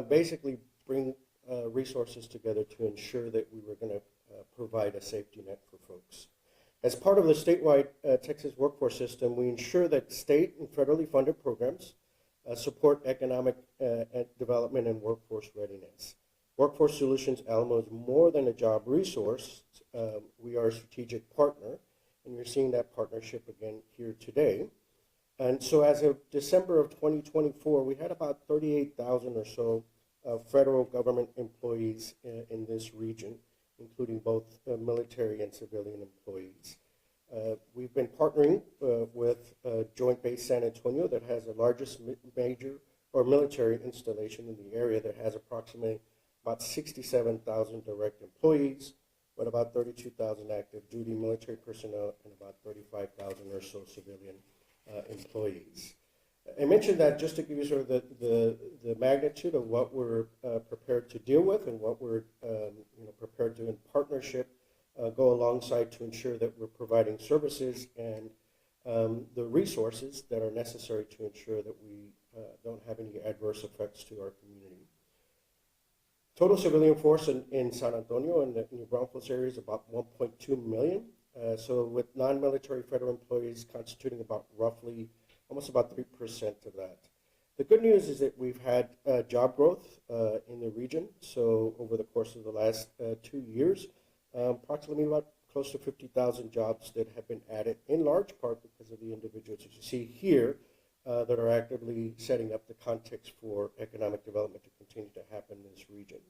basically bring resources together to ensure that we were going to provide a safety net for folks. As part of the statewide Texas workforce system, we ensure that state and federally funded programs support economic development and workforce readiness. Workforce Solutions Alamo is more than a job resource. We are a strategic partner, and you're seeing that partnership again here today. And so as of December of 2024, we had about 38,000 or so federal government employees in this region, including both military and civilian employees. We've been partnering with Joint Base San Antonio that has the largest major or military installation in the area that has approximately about 67,000 direct employees, but about 32,000 active duty military personnel and about 35,000 or so civilian employees. I mentioned that just to give you sort of the magnitude of what we're prepared to deal with and what we're prepared to in partnership go alongside to ensure that we're providing services and the resources that are necessary to ensure that we don't have any adverse effects to our community. Total civilian force in San Antonio and the New Braunfels area is about 1.2 million. So with non-military federal employees constituting about roughly almost about 3% of that. The good news is that we've had job growth in the region. So over the course of the last 2 years, approximately about close to 50,000 jobs that have been added, in large part because of the individuals that you see here that are actively setting up the context for economic development to continue to happen in this region.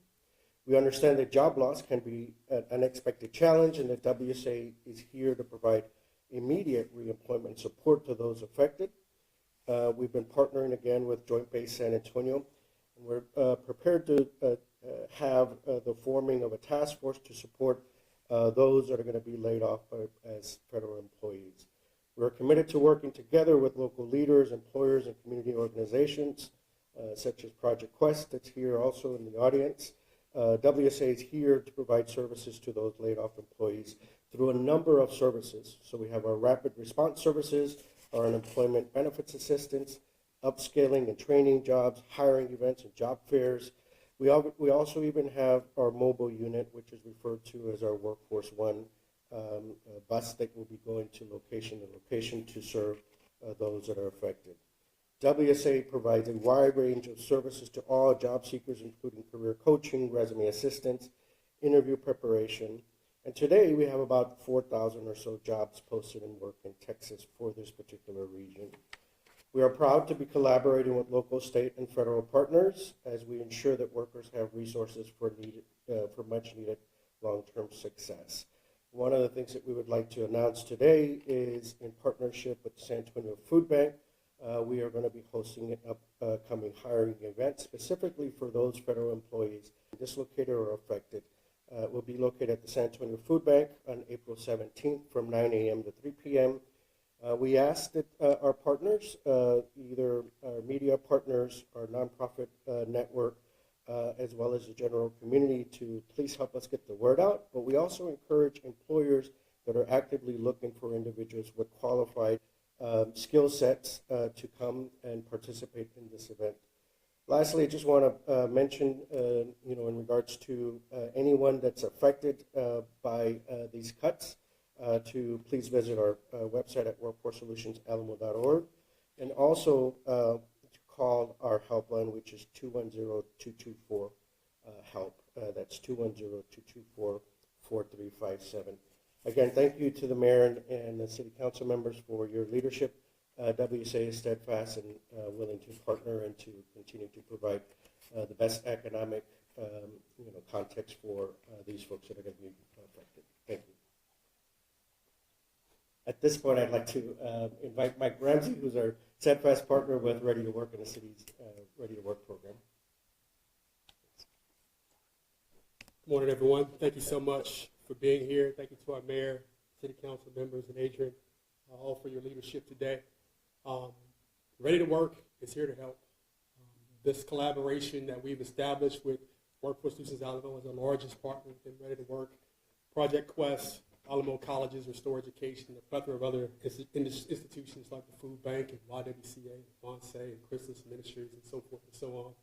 We understand that job loss can be an unexpected challenge, and that WSA is here to provide immediate reemployment support to those affected. We've been partnering again with Joint Base San Antonio, and we're prepared to have the forming of a task force to support those that are going to be laid off as federal employees. We're committed to working together with local leaders, employers, and community organizations, such as Project Quest, that's here also in the audience. WSA is here to provide services to those laid off employees through a number of services. So we have our rapid response services, our unemployment benefits assistance, upscaling and training jobs, hiring events and job fairs. We also even have our mobile unit, which is referred to as our Workforce One bus that will be going to location to location to serve those that are affected. WSA provides a wide range of services to all job seekers, including career coaching, resume assistance, interview preparation. And today we have about 4,000 or so jobs posted in work in Texas for this particular region. We are proud to be collaborating with local, state, and federal partners as we ensure that workers have resources for much needed long-term success. One of the things that we would like to announce today is in partnership with the San Antonio Food Bank, we are going to be hosting an upcoming hiring event specifically for those federal employees dislocated or affected. Will be located at the San Antonio Food Bank on April 17th from 9 a.m. to 3 p.m. We ask that our partners, either our media partners, our nonprofit network, as well as the general community, to please help us get the word out. But we also encourage employers that are actively looking for individuals with qualified skill sets to come and participate in this event. Lastly, I just want to mention, in regards to anyone that's affected by these cuts, to please visit our website at workforcesolutionsalamo.org, and also to call our helpline, which is 210-224 HELP. That's 210-224-4357. Again, thank you to the mayor and the city council members for your leadership. WSA is steadfast and willing to partner and to continue to provide the best economic context for these folks that are going to be affected. Thank you. At this point, I'd like to invite Mike Ramsey, who's our steadfast partner with Ready to Work in the city's Ready to Work program. Good morning, everyone. Thank you so much for being here. Thank you to our mayor, city council members, and Adrian, all for your leadership today. Ready to Work is here to help. This collaboration that we've established with Workforce Solutions Alamo is our largest partner within Ready to Work. Project Quest, Alamo Colleges, Restore Education, a plethora of other institutions like the Food Bank and YWCA, Fonse, and Chrysalis Ministries, and so forth and so on.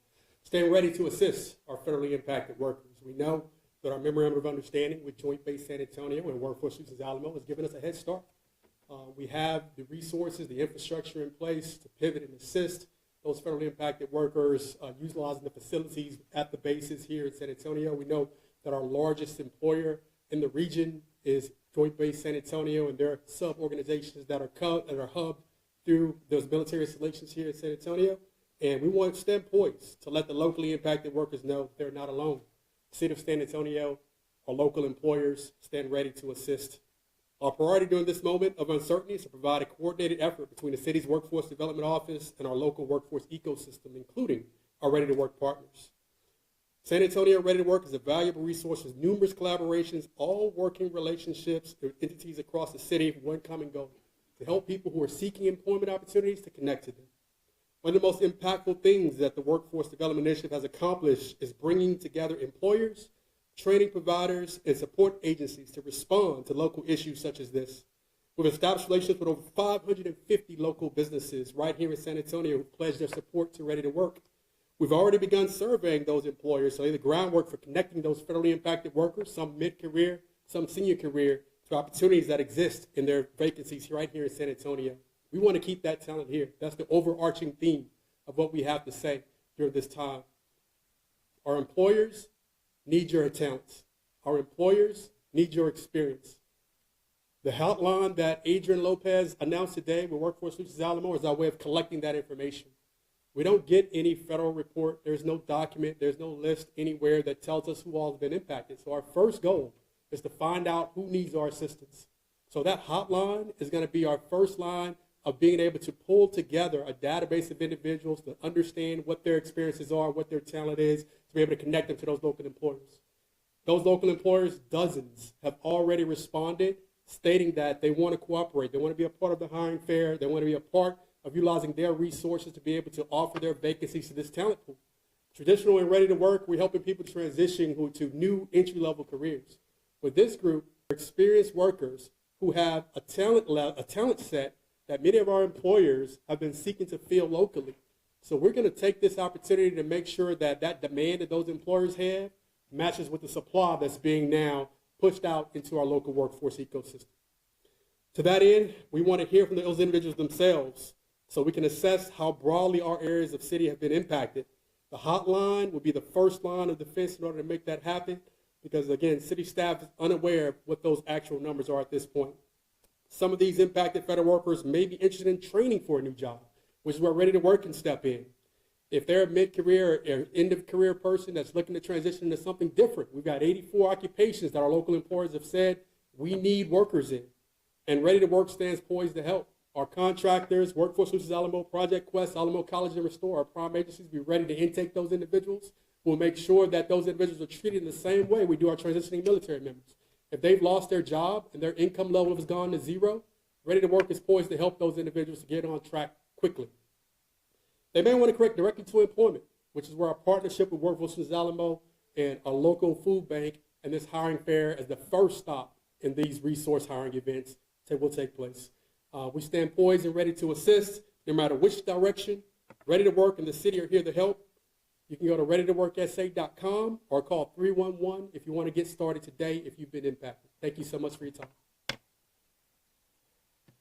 Stand ready to assist our federally impacted workers. We know that our memorandum of understanding with Joint Base San Antonio and Workforce Solutions Alamo has given us a head start. We have the resources, the infrastructure in place to pivot and assist those federally impacted workers utilizing the facilities at the bases here in San Antonio. We know that our largest employer in the region is Joint Base San Antonio and their sub-organizations that are hubbed through those military installations here in San Antonio. And we want to stand poised to let the locally impacted workers know they're not alone. The City of San Antonio, our local employers, stand ready to assist. Our priority during this moment of uncertainty is to provide a coordinated effort between the city's Workforce Development Office and our local workforce ecosystem, including our Ready to Work partners. San Antonio Ready to Work is a valuable resource with numerous collaborations, all working relationships with entities across the city with one common goal: to help people who are seeking employment opportunities to connect to them. One of the most impactful things that the Workforce Development Initiative has accomplished is bringing together employers, training providers, and support agencies to respond to local issues such as this. We've established relationships with over 550 local businesses right here in San Antonio who pledged their support to Ready to Work. We've already begun surveying those employers, so lay the groundwork for connecting those federally impacted workers, some mid-career, some senior career, to opportunities that exist in their vacancies right here in San Antonio. We want to keep that talent here. That's the overarching theme of what we have to say during this time. Our employers need your talents. Our employers need your experience. The hotline that Adrian Lopez announced today with Workforce Solutions Alamo is our way of collecting that information. We don't get any federal report. There's no document. There's no list anywhere that tells us who all has been impacted. So our first goal is to find out who needs our assistance. So that hotline is going to be our first line of being able to pull together a database of individuals to understand what their experiences are, what their talent is, to be able to connect them to those local employers. Those local employers, dozens, have already responded, stating that they want to cooperate. They want to be a part of the hiring fair. They want to be a part of utilizing their resources to be able to offer their vacancies to this talent pool. Traditional and Ready to Work, we're helping people transition to new entry-level careers. With this group, experienced workers who have a talent set that many of our employers have been seeking to fill locally. So we're going to take this opportunity to make sure that that demand that those employers have matches with the supply that's being now pushed out into our local workforce ecosystem. To that end, we want to hear from those individuals themselves so we can assess how broadly our areas of city have been impacted. The hotline will be the first line of defense in order to make that happen because, again, city staff is unaware of what those actual numbers are at this point. Some of these impacted federal workers may be interested in training for a new job, which is where Ready to Work can step in. If they're a mid-career or end-of-career person that's looking to transition into something different, we've got 84 occupations that our local employers have said we need workers in. And Ready to Work stands poised to help. Our contractors, Workforce Solutions Alamo, Project Quest, Alamo College and Restore, our prime agencies, be ready to intake those individuals. We'll make sure that those individuals are treated in the same way we do our transitioning military members. If they've lost their job and their income level has gone to zero, Ready to Work is poised to help those individuals to get on track quickly. They may want to connect directly to employment, which is where our partnership with Workforce Solutions Alamo and our local food bank and this hiring fair as the first stop in these resource hiring events will take place. We stand poised and ready to assist no matter which direction. Ready to Work and the city are here to help. You can go to readytoworksa.com or call 311 if you want to get started today if you've been impacted. Thank you so much for your time.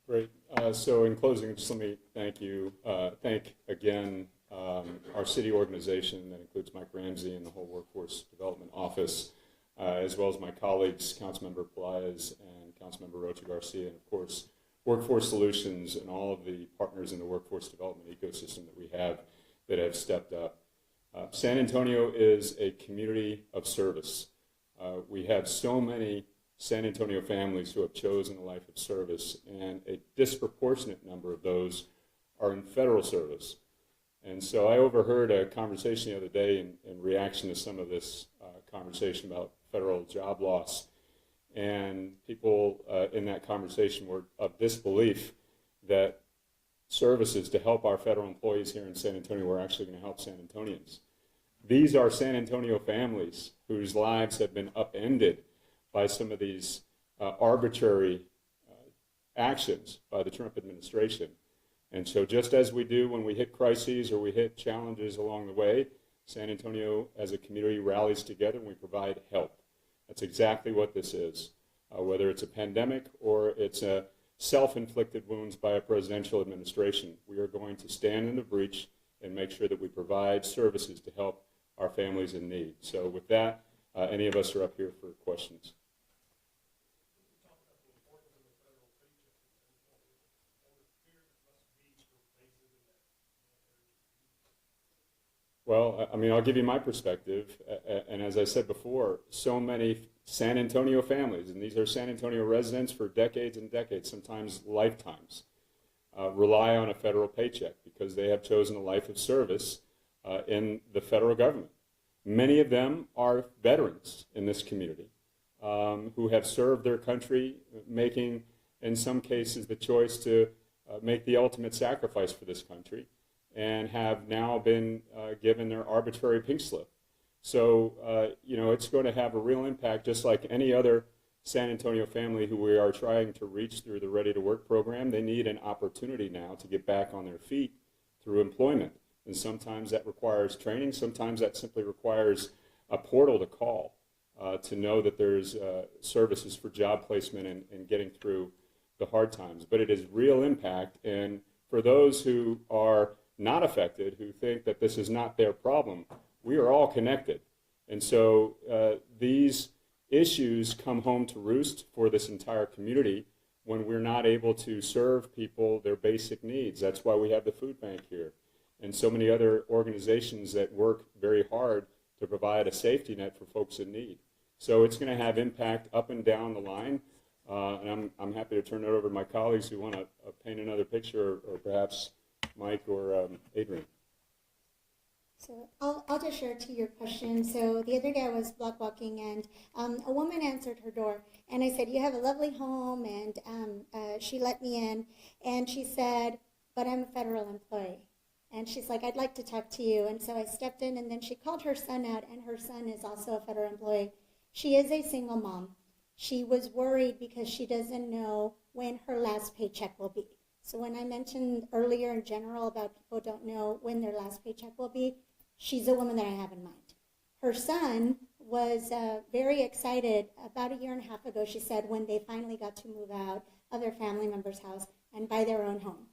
Great. So in closing, just let me thank again our city organization that includes Mike Ramsey and the whole Workforce Development Office, as well as my colleagues, Councilmember Pelaez and Councilmember Rocha Garcia, and of course, Workforce Solutions and all of the partners in the workforce development ecosystem that we have that have stepped up. San Antonio is a community of service. We have so many San Antonio families who have chosen a life of service, and a disproportionate number of those are in federal service. And so I overheard a conversation the other day in reaction to some of this conversation about federal job loss. And people in that conversation were of disbelief that services to help our federal employees here in San Antonio were actually going to help San Antonians. These are San Antonio families whose lives have been upended by some of these arbitrary actions by the Trump administration. And so just as we do when we hit crises or we hit challenges along the way, San Antonio as a community rallies together and we provide help. That's exactly what this is. Whether it's a pandemic or it's a self-inflicted wounds by a presidential administration, we are going to stand in the breach and make sure that we provide services to help our families in need. So with that, any of us are up here for questions. Well, I mean, I'll give you my perspective. And as I said before, so many San Antonio families, and these are San Antonio residents for decades and decades, sometimes lifetimes, rely on a federal paycheck because they have chosen a life of service in the federal government. Many of them are veterans in this community who have served their country, making, in some cases, the choice to make the ultimate sacrifice for this country, and have now been given their arbitrary pink slip. So, you know, it's going to have a real impact, just like any other San Antonio family who we are trying to reach through the Ready to Work program. They need an opportunity now to get back on their feet through employment. And sometimes that requires training. Sometimes that simply requires a portal to call to know that there's services for job placement and getting through the hard times. But it is real impact. And for those who are not affected, who think that this is not their problem, we are all connected. And so these issues come home to roost for this entire community when we're not able to serve people their basic needs. That's why we have the food bank here and so many other organizations that work very hard to provide a safety net for folks in need. So it's going to have impact up and down the line. And I'm happy to turn it over to my colleagues who want to paint another picture, or perhaps Mike or Adrian. So I'll just share to your question. So the other day I was block walking and a woman answered her door and I said, "You have a lovely home," and she let me in and she said, "But I'm a federal employee." And she's like, "I'd like to talk to you." And so I stepped in and then she called her son out, and her son is also a federal employee. She is a single mom. She was worried because she doesn't know when her last paycheck will be. So when I mentioned earlier in general about people don't know when their last paycheck will be, she's a woman that I have in mind. Her son was very excited about a year and a half ago, she said, when they finally got to move out of their family member's house and buy their own home.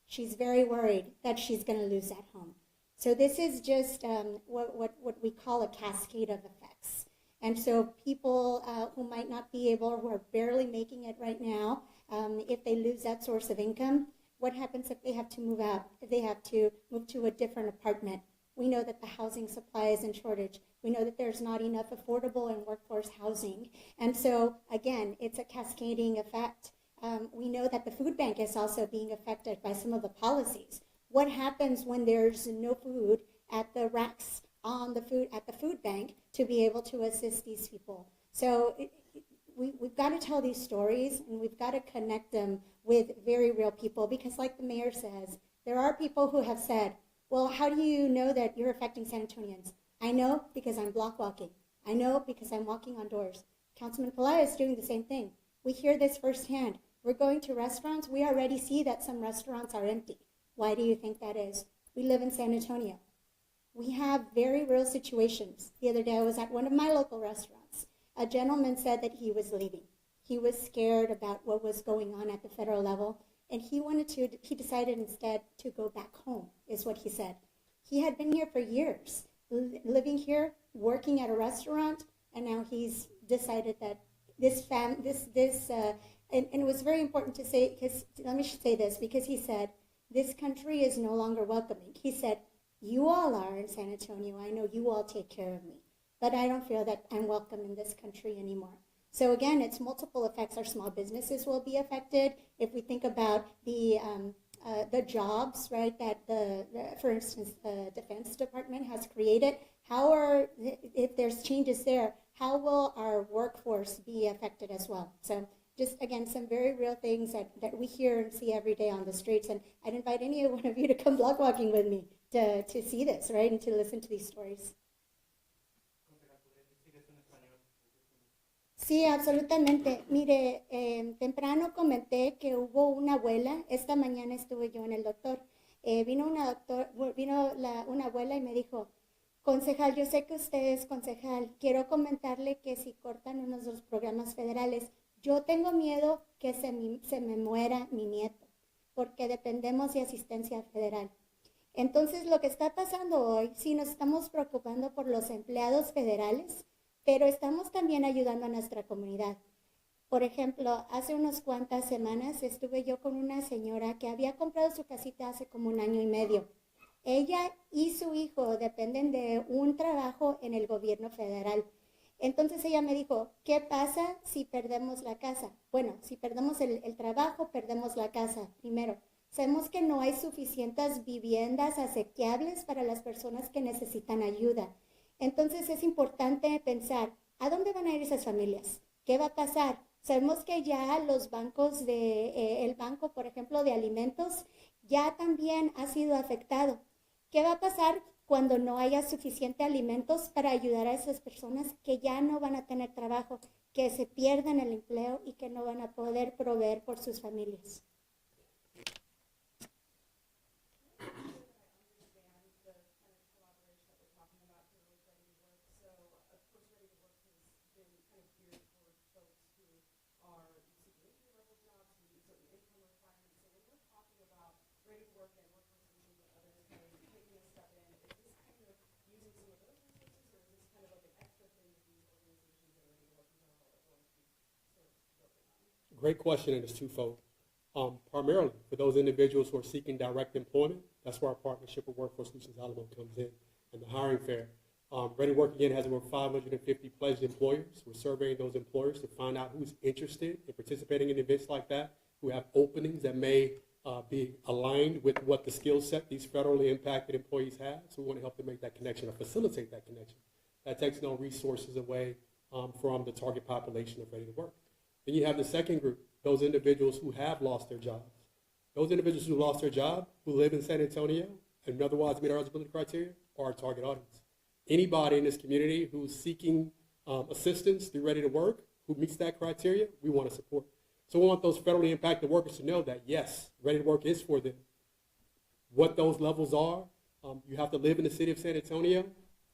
She's very worried that she's going to lose that home. So this is just what we call a cascade of effects. And so people who might not be able, who are barely making it right now, if they lose that source of income, what happens if they have to move out, if they have to move to a different apartment? We know that the housing supply is in shortage. We know that there's not enough affordable and workforce housing. And so, again, it's a cascading effect. We know that the food bank is also being affected by some of the policies. What happens when there's no food at the racks on the food at the food bank to be able to assist these people? So we've got to tell these stories, and we've got to connect them with very real people, because like the mayor says, there are people who have said, "Well, how do you know that you're affecting San Antonians?" I know because I'm block walking. I know because I'm walking on doors. Councilman Pelayo is doing the same thing. We hear this firsthand. We're going to restaurants. We already see that some restaurants are empty. Why do you think that is? We live in San Antonio. We have very real situations. The other day I was at one of my local restaurants. A gentleman said that he was leaving. He was scared about what was going on at the federal level, and he decided instead to go back home, is what he said. He had been here for years, living here, working at a restaurant, and now he's decided that and it was very important to say, because let me say this, because he said, this country is no longer welcoming. He said, "You all are in San Antonio. I know you all take care of me, but I don't feel that I'm welcome in this country anymore." So again, it's multiple effects. Our small businesses will be affected. If we think about the jobs, right, that for instance, the Defense Department has created, if there's changes there, how will our workforce be affected as well? So just, again, some very real things that we hear and see every day on the streets. And I'd invite any one of you to come block walking with me to see this, right, and to listen to these stories. Sí, absolutamente. Mire, temprano comenté que hubo una abuela. Esta mañana estuve yo en el doctor. Vino una abuela y me dijo, Concejal, yo sé que usted es concejal. Quiero comentarle que si cortan unos de los programas federales, yo tengo miedo que se me muera mi nieto, porque dependemos de asistencia federal. Entonces, lo que está pasando hoy, sí nos estamos preocupando por los empleados federales, pero estamos también ayudando a nuestra comunidad. Por ejemplo, hace unas cuantas semanas estuve yo con una señora que había comprado su casita hace como 1 año y medio. Ella y su hijo dependen de un trabajo en el gobierno federal. Entonces ella me dijo, ¿qué pasa si perdemos la casa? Bueno, si perdemos el trabajo, perdemos la casa, primero. Sabemos que no hay suficientes viviendas asequibles para las personas que necesitan ayuda. Entonces es importante pensar, ¿a dónde van a ir esas familias? ¿Qué va a pasar? Sabemos que ya los bancos el banco, por ejemplo, de alimentos, ya también ha sido afectado. ¿Qué va a pasar cuando no haya suficiente alimentos para ayudar a esas personas que ya no van a tener trabajo, que se pierdan el empleo y que no van a poder proveer por sus familias? Great question, and it's twofold. Primarily, for those individuals who are seeking direct employment, that's where our partnership with Workforce Solutions Alamo comes in, and the hiring fair. Ready to Work Again has over 550 pledged employers. We're surveying those employers to find out who's interested in participating in events like that, who have openings that may be aligned with what the skill set these federally impacted employees have. So we want to help them make that connection or facilitate that connection. That takes no resources away from the target population of Ready to Work. Then you have the second group, those individuals who have lost their jobs. Those individuals who lost their job, who live in San Antonio and otherwise meet our eligibility criteria, are our target audience. Anybody in this community who's seeking assistance through Ready to Work, who meets that criteria, we want to support. So we want those federally impacted workers to know that, yes, Ready to Work is for them. What those levels are, you have to live in the city of San Antonio.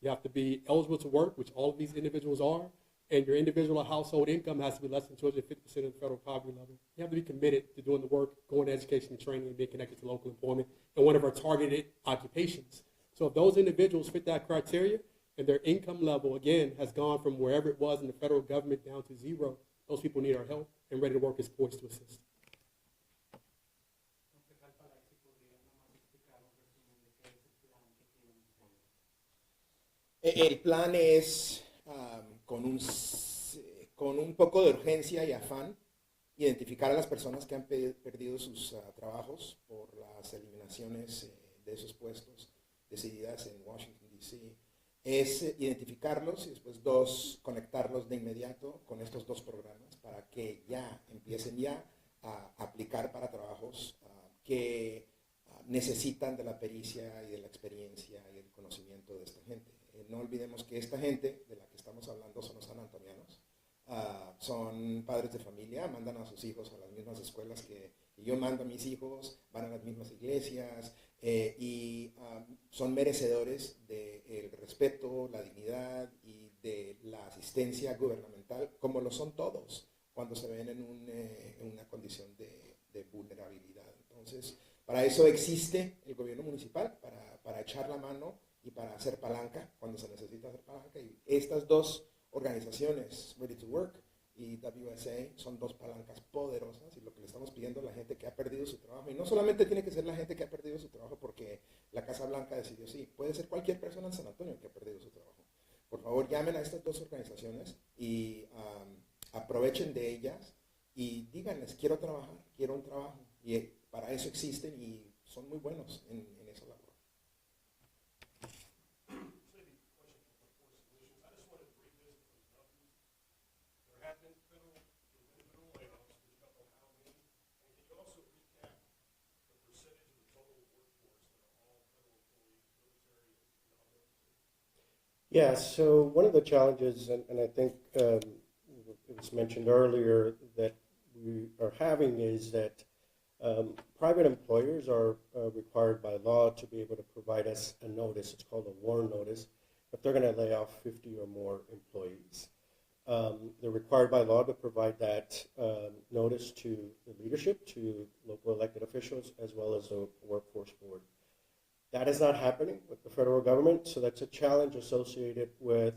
You have to be eligible to work, which all of these individuals are. And your individual household income has to be less than 250% of the federal poverty level. You have to be committed to doing the work, going to education and training, and being connected to local employment and one of our targeted occupations. So if those individuals fit that criteria and their income level, again, has gone from wherever it was in the federal government down to zero, those people need our help, and Ready to Work is poised to assist. El plan es, con un poco de urgencia y afán, identificar a las personas que han perdido sus trabajos por las eliminaciones de esos puestos decididas en Washington, D.C. Es identificarlos y después conectarlos de inmediato con estos dos programas para que ya empiecen ya a aplicar para trabajos que necesitan de la pericia y de la experiencia y el conocimiento de esta gente. No olvidemos que esta gente de la que estamos hablando son los sanantonianos, son padres de familia, mandan a sus hijos a las mismas escuelas que yo mando a mis hijos, van a las mismas iglesias y son merecedores del respeto, la dignidad y de la asistencia gubernamental, como lo son todos cuando se ven en una condición de vulnerabilidad. Entonces, para eso existe el gobierno municipal, para echar la mano y para hacer palanca cuando se necesita hacer palanca. Y estas dos organizaciones, Ready to Work y WSA, son dos palancas poderosas y lo que le estamos pidiendo a la gente que ha perdido su trabajo, y no solamente tiene que ser la gente que ha perdido su trabajo porque la Casa Blanca decidió sí, puede ser cualquier persona en San Antonio que ha perdido su trabajo. Por favor, llamen a estas dos organizaciones y aprovechen de ellas y díganles, quiero trabajar, quiero un trabajo. Y para eso existen y son muy buenos en esa labor. Yeah, so one of the challenges, and I think it was mentioned earlier that we are having, is that private employers are required by law to be able to provide us a notice. It's called a WARN notice. if they're going to lay off 50 or more employees. They're required by law to provide that notice to the leadership, to local elected officials, as well as the workforce board. That is not happening with the federal government, so that's a challenge associated with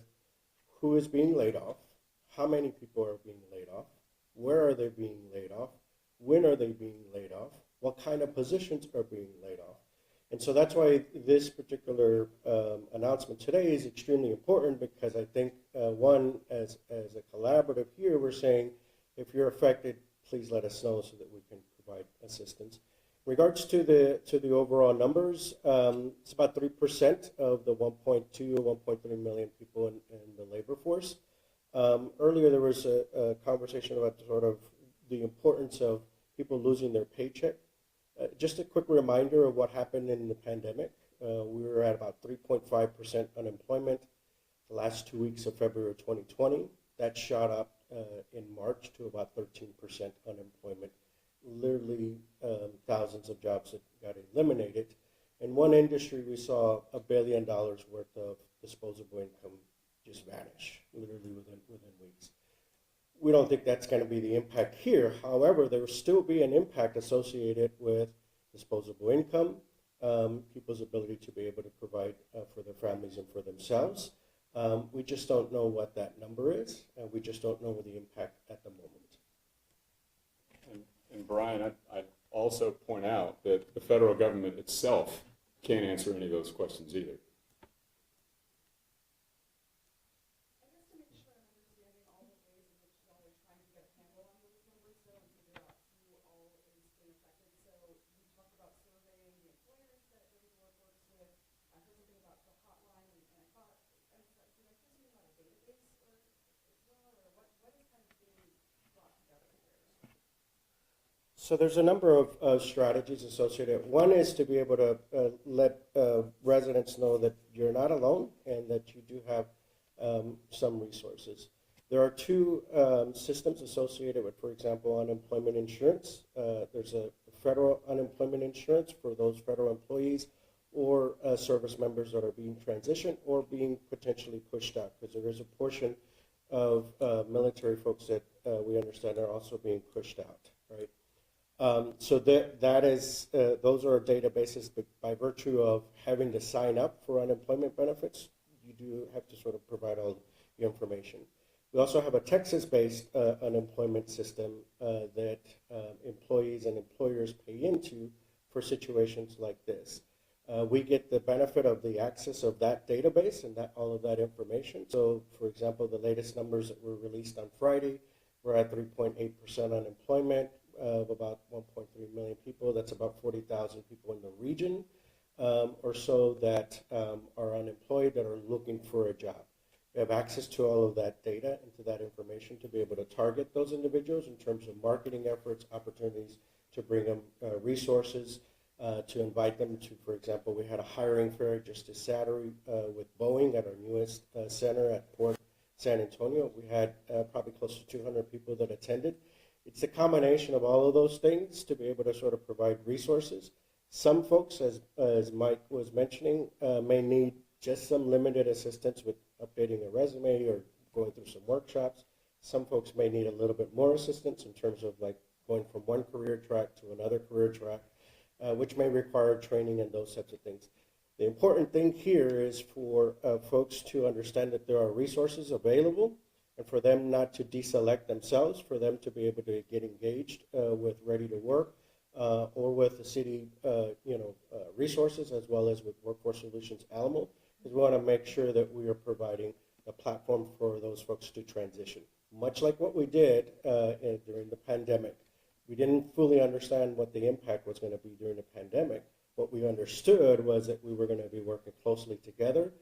who is being laid off, how many people are being laid off, where are they being laid off, when are they being laid off, what kind of positions are being laid off. And so that's why this particular announcement today is extremely important, because I think, one, as a collaborative here, we're saying, if you're affected, please let us know so that we can provide assistance. In regards to the overall numbers, it's about 3% of the 1.2 or 1.3 million people in the labor force. Earlier there was a conversation about sort of the importance of people losing their paycheck. Just a quick reminder of what happened in the pandemic. We were at about 3.5% unemployment the last 2 weeks of February 2020. That shot up in March to about 13% unemployment. Literally thousands of jobs that got eliminated. In one industry, we saw $1 billion worth of disposable income just vanish, literally within weeks. We don't think that's going to be the impact here. However, there will still be an impact associated with disposable income, people's ability to be able to provide for their families and for themselves. We just don't know what that number is, and we just don't know the impact at the moment. And Brian, I'd also point out that the federal government itself can't answer any of those questions either. So there's a number of strategies associated. One is to be able to let residents know that you're not alone and that you do have some resources. There are two systems associated with, for example, unemployment insurance. There's a federal unemployment insurance for those federal employees or service members that are being transitioned or being potentially pushed out, because there is a portion of military folks that we understand are also being pushed out, right? So that is, those are databases, but by virtue of having to sign up for unemployment benefits, you do have to sort of provide all the information. We also have a Texas-based unemployment system that employees and employers pay into for situations like this. We get the benefit of the access of that database and all of that information. So, for example, the latest numbers that were released on Friday, we're at 3.8% unemployment of about 1.3 million people. That's about 40,000 people in the region or so that are unemployed, that are looking for a job. We have access to all of that data and to that information to be able to target those individuals in terms of marketing efforts, opportunities to bring them resources, to invite them to, for example, we had a hiring fair just this Saturday with Boeing at our newest center at Port San Antonio. We had probably close to 200 people that attended. It's a combination of all of those things to be able to sort of provide resources. Some folks, as Mike was mentioning, may need just some limited assistance with updating a resume or going through some workshops. Some folks may need a little bit more assistance in terms of like going from one career track to another career track, which may require training and those types of things. The important thing here is for folks to understand that there are resources available, and for them not to deselect themselves, for them to be able to get engaged with Ready to Work or with the city resources, as well as with Workforce Solutions Alamo, because we want to make sure that we are providing a platform for those folks to transition. Much like what we did during the pandemic. We didn't fully understand what the impact was going to be during the pandemic. What we understood was that we were going to be working closely together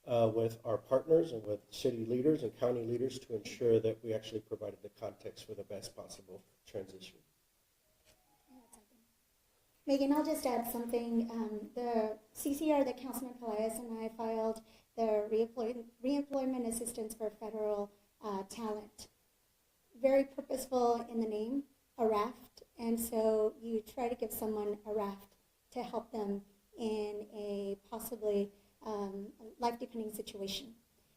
with our partners and with city leaders and county leaders to ensure that we actually provided the context for the best possible transition. Megan, I'll just add something. The CCR that Councilman Pelaez and I filed, the reemployment assistance for federal talent. Very purposeful in the name, a raft, and so you try to give someone a raft to help them in a possibly life-depending situation.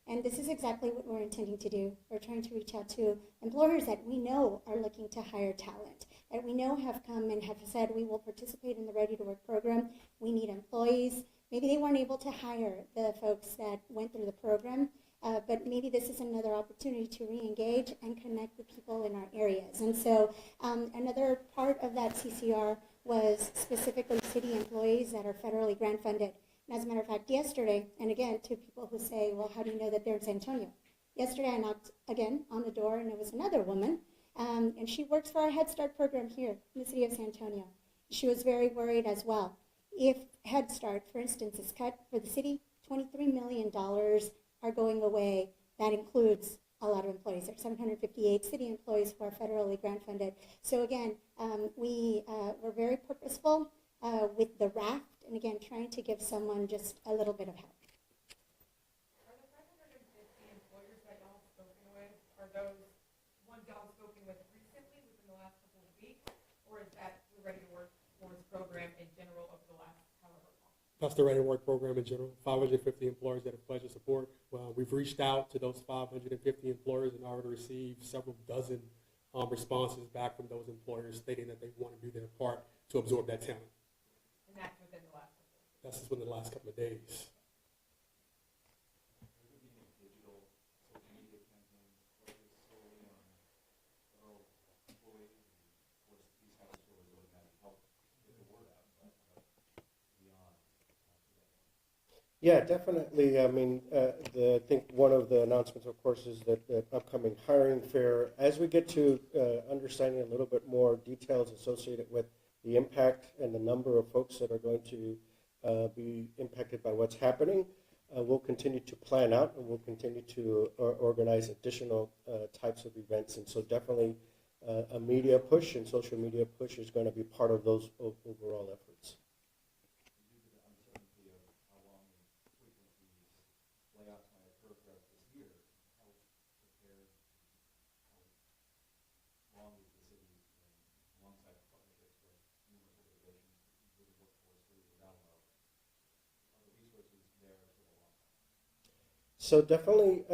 And this is exactly what we're intending to do. We're trying to reach out to employers that we know are looking to hire talent, that we know have come and have said we will participate in the Ready to Work program. We need employees. Maybe they weren't able to hire the folks that went through the program, but maybe this is another opportunity to re-engage and connect with people in our areas. And so another part of that CCR was specifically city employees that are federally grant funded. And as a matter of fact, yesterday, and again, to people who say, well, how do you know that they're in San Antonio? Yesterday I knocked again on the door, and it was another woman, and she works for our Head Start program here in the city of San Antonio. She was very worried as well. If Head Start, for instance, is cut for the city, $23 million are going away. That includes a lot of employees. There's 758 city employees who are federally grant funded. So again, we were very purposeful with the raft, and again, trying to give someone just a little bit of help. Are the 550 employers that y'all have spoken with, are those ones y'all have spoken with recently within the last couple of weeks, or is that the Ready to Work Force program in general over the last however long? That's the Ready to Work program in general. 550 employers that have pledged support. We've reached out to those 550 employers and already received several dozen responses back from those employers stating that they want to do their part to absorb that talent. And that's within the last couple of weeks? That's just within the last couple of days. Yeah, definitely. I mean, I think one of the announcements, of course, is that the upcoming hiring fair. As we get to understanding a little bit more details associated with the impact and the number of folks that are going to be impacted by what's happening, we'll continue to plan out, and we'll continue to organize additional types of events. And so definitely a media push and social media push is going to be part of those overall efforts. So definitely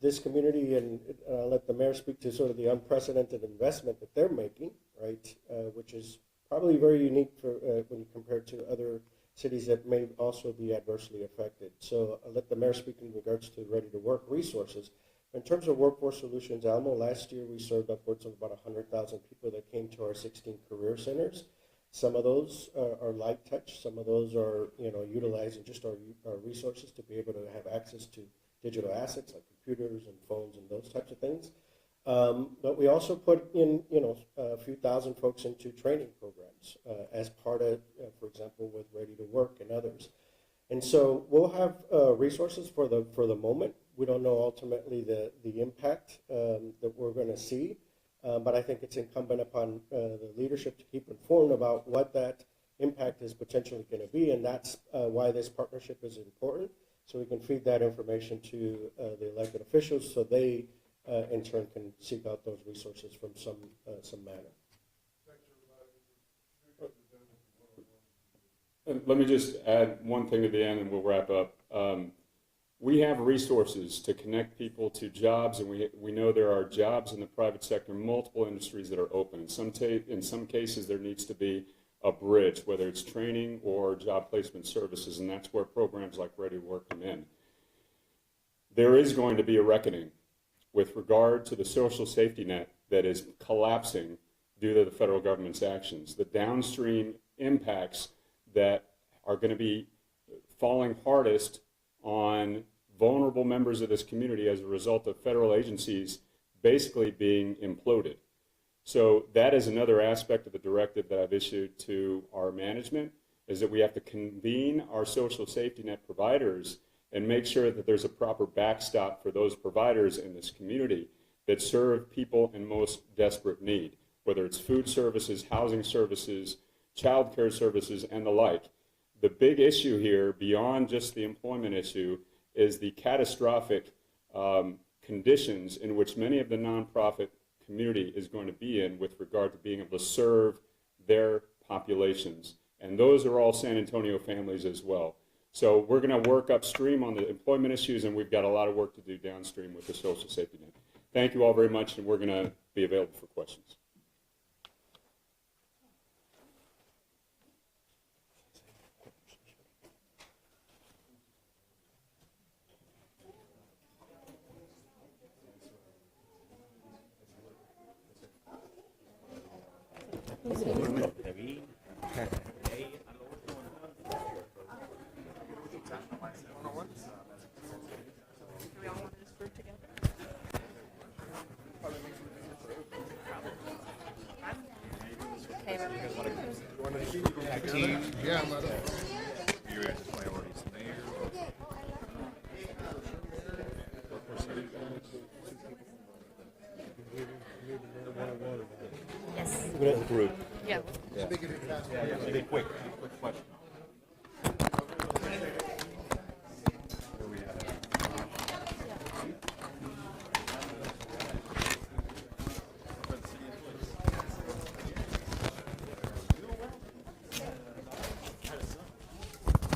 this community, and I'll let the mayor speak to sort of the unprecedented investment that they're making, right, which is probably very unique for when you compare to other cities that may also be adversely affected. So I'll let the mayor speak in regards to Ready to Work resources. In terms of workforce solutions, Alamo, last year we served upwards of about 100,000 people that came to our 16 career centers. Some of those are light touch. Some of those are, utilizing just our resources to be able to have access to digital assets like computers and phones and those types of things. But we also put in, a few thousand folks into training programs as part of, for example, with Ready to Work and others. And so we'll have resources for the moment. We don't know ultimately the impact that we're going to see. But I think it's incumbent upon the leadership to keep informed about what that impact is potentially going to be, and that's why this partnership is important, so we can feed that information to the elected officials so they, in turn, can seek out those resources from some manner. Let me just add one thing at the end and we'll wrap up. We have resources to connect people to jobs, and we know there are jobs in the private sector, multiple industries that are open. In some cases, there needs to be a bridge, whether it's training or job placement services, and that's where programs like Ready to Work come in. There is going to be a reckoning with regard to the social safety net that is collapsing due to the federal government's actions. The downstream impacts that are going to be falling hardest on vulnerable members of this community as a result of federal agencies basically being imploded. So that is another aspect of the directive that I've issued to our management, is that we have to convene our social safety net providers and make sure that there's a proper backstop for those providers in this community that serve people in most desperate need, whether it's food services, housing services, child care services, and the like. The big issue here, beyond just the employment issue, is the catastrophic conditions in which many of the nonprofit community is going to be in with regard to being able to serve their populations. And those are all San Antonio families as well. So we're going to work upstream on the employment issues, and we've got a lot of work to do downstream with the social safety net. Thank you all very much, and we're going to be available for questions. Yes. Group. Yeah. Be quick question.